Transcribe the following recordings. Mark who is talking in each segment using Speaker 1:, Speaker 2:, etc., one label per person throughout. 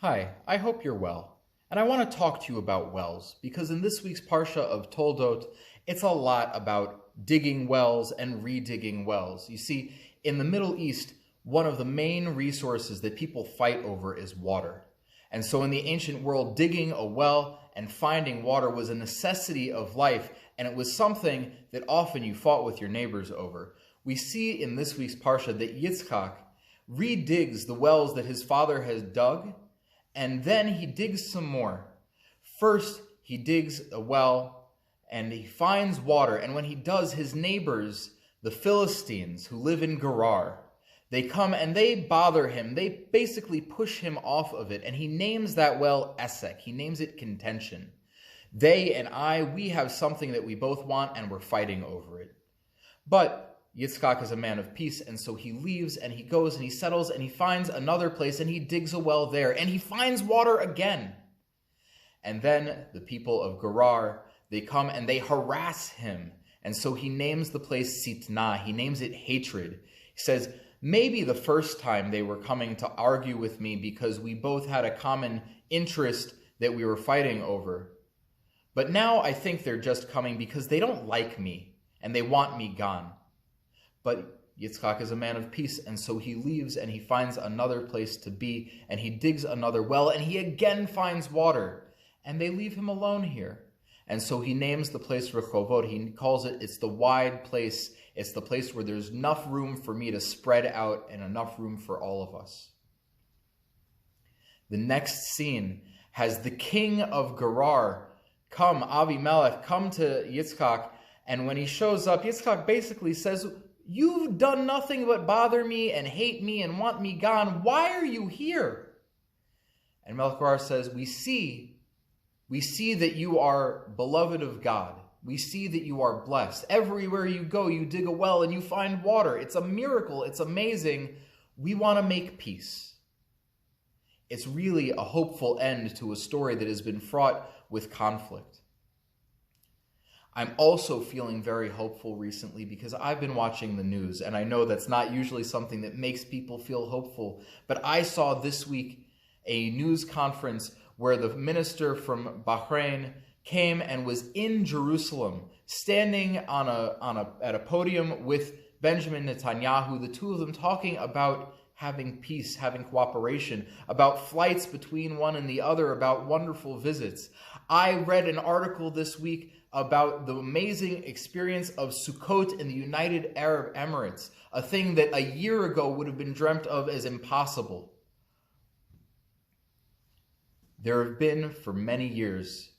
Speaker 1: Hi, I hope you're well. And I want to talk to you about wells, because in this week's Parsha of Toledot, it's a lot about digging wells and redigging wells. You see, in the Middle East, one of the main resources that people fight over is water. And so in the ancient world, digging a well and finding water was a necessity of life, and it was something that often you fought with your neighbors over. We see in this week's Parsha that Yitzchak redigs the wells that his father has dug, and then he digs some more. First, he digs a well and he finds water. And when he does, his neighbors, the Philistines who live in Gerar, they come and they bother him. They basically push him off of it. And he names that well Esek. He names it contention. They and I, we have something that we both want and we're fighting over it. But Yitzchak is a man of peace, and so he leaves and he goes and he settles and he finds another place and he digs a well there and he finds water again. And then the people of Gerar, they come and they harass him. And so he names the place Sitnah. He names it hatred. He says, maybe the first time they were coming to argue with me because we both had a common interest that we were fighting over. But now I think they're just coming because they don't like me and they want me gone. But Yitzchak is a man of peace, and so he leaves and he finds another place to be, and he digs another well, and he again finds water, and they leave him alone here. And so he names the place Rehovot. He calls it, it's the wide place. It's the place where there's enough room for me to spread out and enough room for all of us. The next scene has the king of Gerar come, Avimelech, come to Yitzchak, and when he shows up, Yitzchak basically says, "You've done nothing but bother me and hate me and want me gone. Why are you here?" And Melech Gerar says, we see that you are beloved of God. We see that you are blessed. Everywhere you go, you dig a well and you find water. It's a miracle. It's amazing. We want to make peace. It's really a hopeful end to a story that has been fraught with conflict. I'm also feeling very hopeful recently because I've been watching the news, and I know that's not usually something that makes people feel hopeful, but I saw this week a news conference where the minister from Bahrain came and was in Jerusalem, standing at a podium with Benjamin Netanyahu, the two of them talking about having peace, having cooperation, about flights between one and the other, about wonderful visits. I read an article this week about the amazing experience of Sukkot in the United Arab Emirates, a thing that a year ago would have been dreamt of as impossible. There have been, for many years,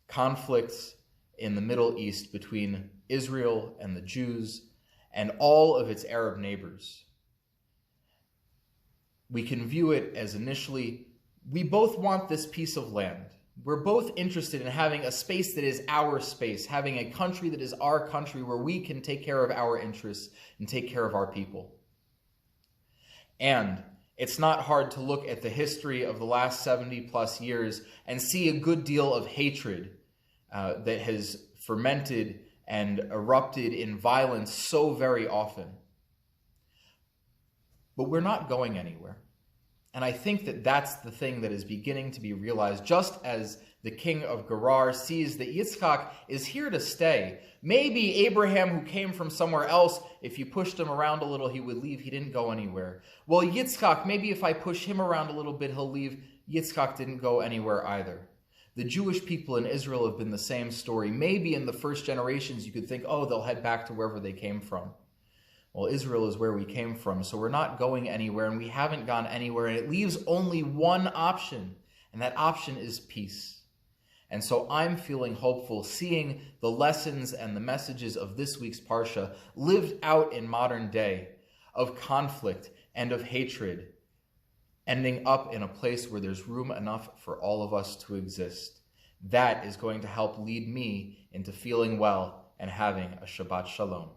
Speaker 1: conflicts in the Middle East between Israel and the Jews and all of its Arab neighbors. We can view it as initially, we both want this piece of land. We're both interested in having a space that is our space, having a country that is our country where we can take care of our interests and take care of our people. And it's not hard to look at the history of the last 70 plus years and see a good deal of hatred that has fermented and erupted in violence so very often. But we're not going anywhere. And I think that that's the thing that is beginning to be realized, just as the king of Gerar sees that Yitzchak is here to stay. Maybe Abraham, who came from somewhere else, if you pushed him around a little, he would leave. He didn't go anywhere. Well, Yitzchak, maybe if I push him around a little bit, he'll leave. Yitzchak didn't go anywhere either. The Jewish people in Israel have been the same story. Maybe in the first generations you could think, oh, they'll head back to wherever they came from. Well, Israel is where we came from, so we're not going anywhere, and we haven't gone anywhere, and it leaves only one option, and that option is peace. And so I'm feeling hopeful, seeing the lessons and the messages of this week's Parsha lived out in modern day, of conflict and of hatred, ending up in a place where there's room enough for all of us to exist. That is going to help lead me into feeling well and having a Shabbat Shalom.